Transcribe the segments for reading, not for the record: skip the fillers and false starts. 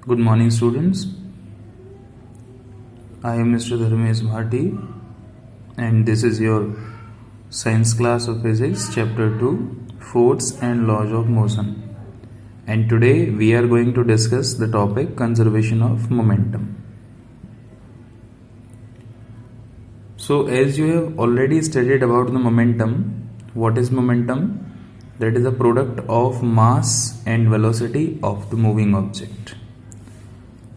Good morning, students. I am Mr. Dharmesh Bhati, and this is your science class of physics, chapter 2, Force and Laws of Motion. And today we are going to discuss the topic conservation of momentum. So, as you have already studied about the momentum, what is momentum? That is a product of mass and velocity of the moving object.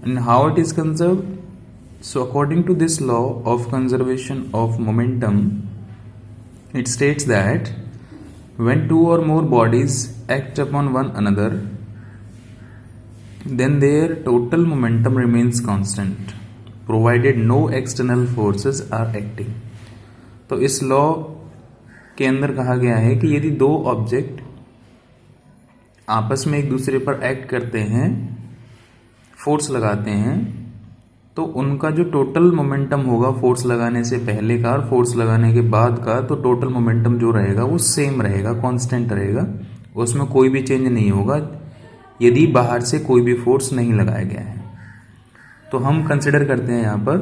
And how it is conserved? So according to this law of conservation of momentum, it states that when two or more bodies act upon one another, then their total momentum remains constant, provided no external forces are acting. तो इस law के अंदर कहा गया है कि यदि दो ऑब्जेक्ट आपस में एक दूसरे पर एक्ट करते हैं, फोर्स लगाते हैं, तो उनका जो टोटल मोमेंटम होगा फोर्स लगाने से पहले का और फोर्स लगाने के बाद का, तो टोटल मोमेंटम जो रहेगा वो सेम रहेगा, कांस्टेंट रहेगा, उसमें कोई भी चेंज नहीं होगा यदि बाहर से कोई भी फोर्स नहीं लगाया गया है. तो हम कंसिडर करते हैं यहाँ पर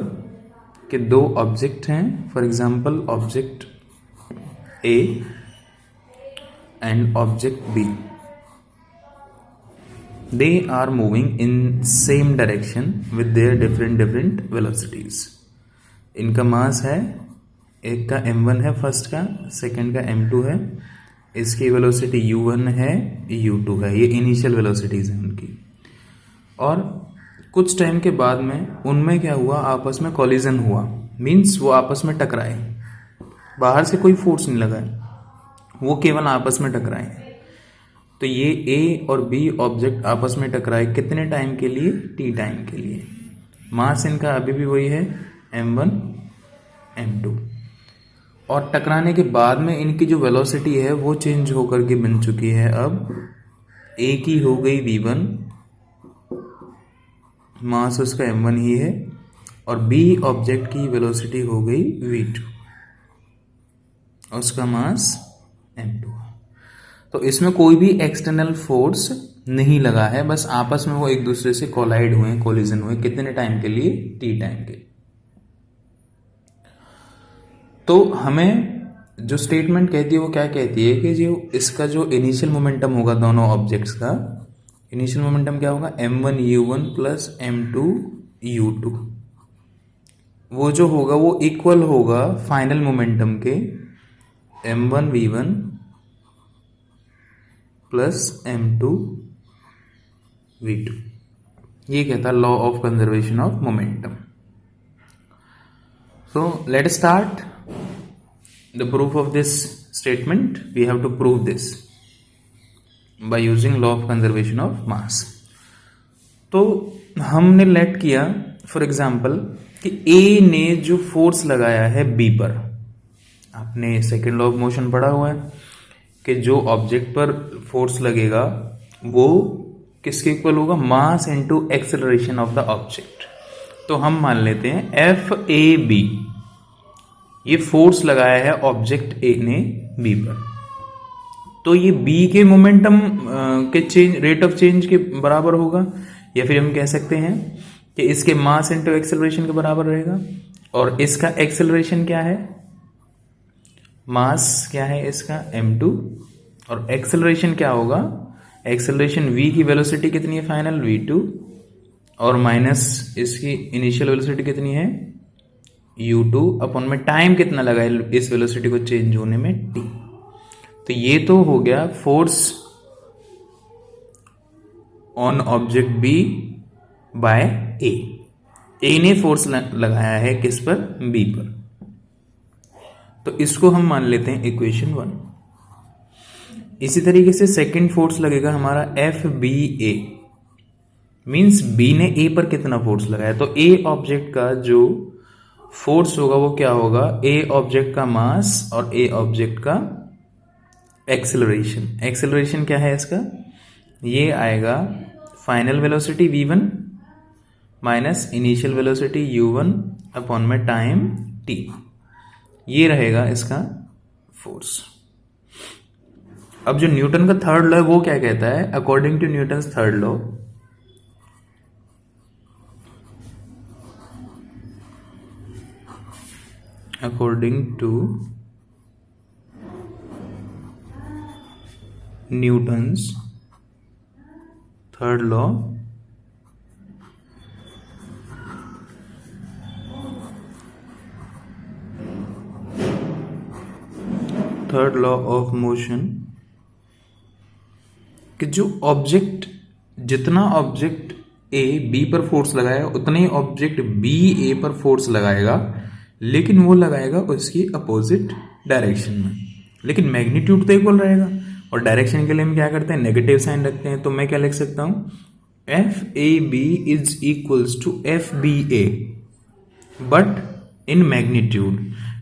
कि दो ऑब्जेक्ट हैं, for example object A and object B. They are moving in same direction with their different velocities. इनका मास है, एक का m1 है फर्स्ट का, सेकंड का m2 है, इसकी वेलोसिटी u1 है, u2 है. ये इनिशियल वेलोसिटीज हैं उनकी. और कुछ टाइम के बाद में उनमें क्या हुआ, आपस में कोलिजन हुआ, मीन्स वो आपस में टकराए. बाहर से कोई फोर्स नहीं लगा है, वो केवल आपस में टकराए. तो ये ए और बी ऑब्जेक्ट आपस में टकराए कितने टाइम के लिए? टी टाइम के लिए. मास इनका अभी भी वही है, m1 m2. और टकराने के बाद में इनकी जो वेलोसिटी है वो चेंज होकर के बन चुकी है. अब ए की हो गई v1, मास उसका m1 ही है, और बी ऑब्जेक्ट की वेलोसिटी हो गई v2, उसका मास m2. तो इसमें कोई भी एक्सटर्नल फोर्स नहीं लगा है, बस आपस में वो एक दूसरे से कोलाइड हुए, कोलिजन हुए. कितने टाइम के लिए? टी टाइम के. तो हमें जो स्टेटमेंट कहती है वो क्या कहती है कि जो इसका जो इनिशियल मोमेंटम होगा दोनों ऑब्जेक्ट्स का, इनिशियल मोमेंटम क्या होगा? m1 u1 plus m2 u2. वो जो होगा वो इक्वल होगा फाइनल मोमेंटम के m1 v1 plus m2 v2. ये कहता है law of conservation of momentum. So let start the proof of this statement. We have to prove this by using law of conservation of mass. तो हमने late किया for example कि ए ने जो force लगाया है बी पर, आपने सेकेंड लॉ ऑफ मोशन पढ़ा हुआ है कि जो ऑब्जेक्ट पर फोर्स लगेगा वो किसके इक्वल होगा? Mass into acceleration of the object. तो हम मान लेते हैं एफ ए बी, ये फोर्स लगाया है ऑब्जेक्ट ए ने बी पर. तो ये बी के मोमेंटम के चेंज, रेट ऑफ चेंज के बराबर होगा, या फिर हम कह सकते हैं कि इसके मास इनटू एक्सेलरेशन के बराबर रहेगा. और इसका एक्सेलरेशन क्या है? मास क्या है इसका? m2. और एक्सेलरेशन क्या होगा? एक्सेलरेशन v की वेलोसिटी कितनी है फाइनल? v2. और माइनस इसकी इनिशियल वेलोसिटी कितनी है? u2 अपॉन में टाइम कितना लगा है इस वेलोसिटी को चेंज होने में? t. तो ये तो हो गया force on object b by a. a ने फोर्स लगाया है किस पर? b पर. तो इसको हम मान लेते हैं इक्वेशन 1. इसी तरीके से सेकंड फोर्स लगेगा हमारा एफ बी ए, मीन्स बी ने ए पर कितना फोर्स लगाया. तो ए ऑब्जेक्ट का जो फोर्स होगा वो क्या होगा? ए ऑब्जेक्ट का मास और ए ऑब्जेक्ट का एक्सेलरेशन. एक्सेलरेशन क्या है इसका? ये आएगा final velocity v1 minus initial velocity u1 upon में टाइम t. ये रहेगा इसका फोर्स. अब जो न्यूटन का थर्ड लॉ है वो क्या कहता है? According to Newton's third law, according to Newton's third law, of motion, कि जो ऑब्जेक्ट, जितना ऑब्जेक्ट ए बी पर फोर्स लगाएगा उतना ही ऑब्जेक्ट बी ए पर फोर्स लगाएगा, लेकिन वो लगाएगा उसकी अपोजिट डायरेक्शन में, लेकिन मैग्नीट्यूड तो इक्वल रहेगा। और डायरेक्शन के लिए हम क्या करते हैं, नेगेटिव साइन रखते हैं। तो मैं क्या लिख सकता हूँ, F A B is equals to F B A but in magnitude.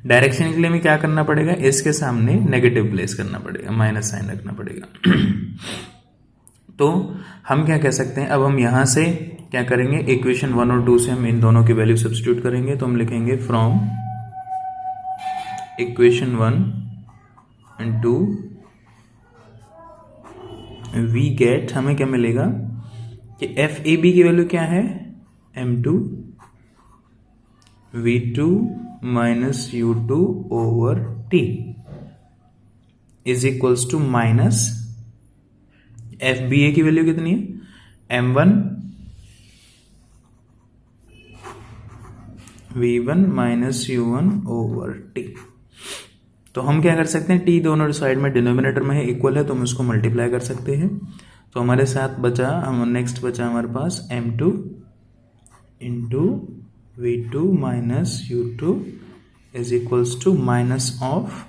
Direction के लिए हमें क्या करना पड़ेगा, इसके सामने नेगेटिव प्लेस करना पड़ेगा, माइनस साइन रखना पड़ेगा। तो हम क्या कह सकते हैं, अब हम यहां से क्या करेंगे, इक्वेशन 1 और 2 से हम इन दोनों की वैल्यू सब्स्टिट्यूट करेंगे। तो हम लिखेंगे from equation 1 and 2 we get, हमें क्या मिलेगा कि एफ ए बी की वैल्यू क्या है, m2 v2 minus u2 over t is equals to minus F B A की वैल्यू कितनी है, m1 v1 minus u1 over t। तो हम क्या कर सकते हैं, t दोनों साइड में डिनोमिनेटर में है, इक्वल है, तो हम इसको मल्टीप्लाई कर सकते हैं। तो हमारे साथ बचा, नेक्स्ट बचा हमारे पास m2 into v2 minus u2 is equals to minus of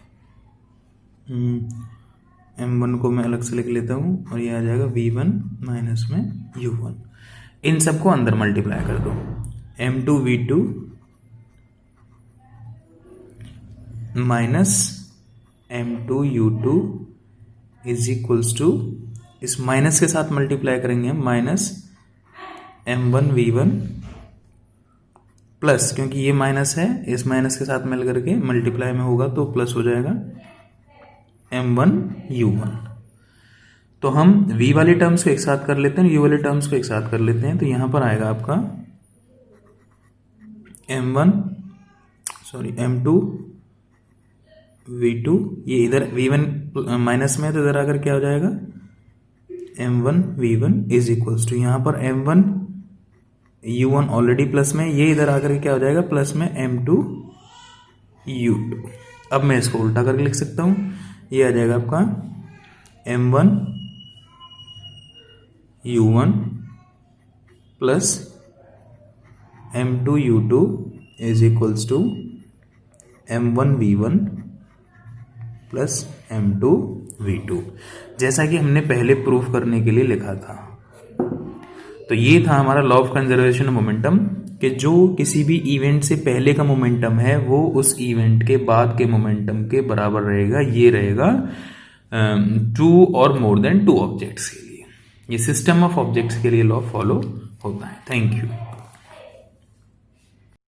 m1 को मैं अलग से लिख लेता हूँ और ये आ जाएगा v1 माइनस में u1। इन सबको अंदर मल्टीप्लाई कर दो, m2 v2 minus m2 u2 is equals to, इस माइनस के साथ मल्टीप्लाई करेंगे हम, माइनस m1 v1 प्लस, क्योंकि ये माइनस है, इस माइनस के साथ मिल करके मल्टीप्लाई में होगा तो प्लस हो जाएगा m1 u1। तो हम v वाली टर्म्स को एक साथ कर लेते हैं, u वाली टर्म्स को एक साथ कर लेते हैं। तो यहां पर आएगा आपका m2 v2, ये इधर v1 माइनस में है तो इधर आकर क्या हो जाएगा, m1 v1 is equals to, यहां पर m1 u1 ऑलरेडी प्लस में, ये इधर आकर क्या हो जाएगा, प्लस में m2 u2। अब मैं इसको उल्टा करके लिख सकता हूं, ये आ जाएगा आपका m1 u1 plus m2 u2 is equals to m1 v1 plus m2 v2, जैसा कि हमने पहले प्रूफ करने के लिए लिखा था। तो ये था हमारा law of conservation of momentum, कि जो किसी भी इवेंट से पहले का मोमेंटम है वो उस इवेंट के बाद के मोमेंटम के बराबर रहेगा। ये रहेगा 2 और मोर देन 2 ऑब्जेक्ट्स के लिए। ये सिस्टम ऑफ ऑब्जेक्ट्स के लिए लॉ फॉलो होता है। Thank you.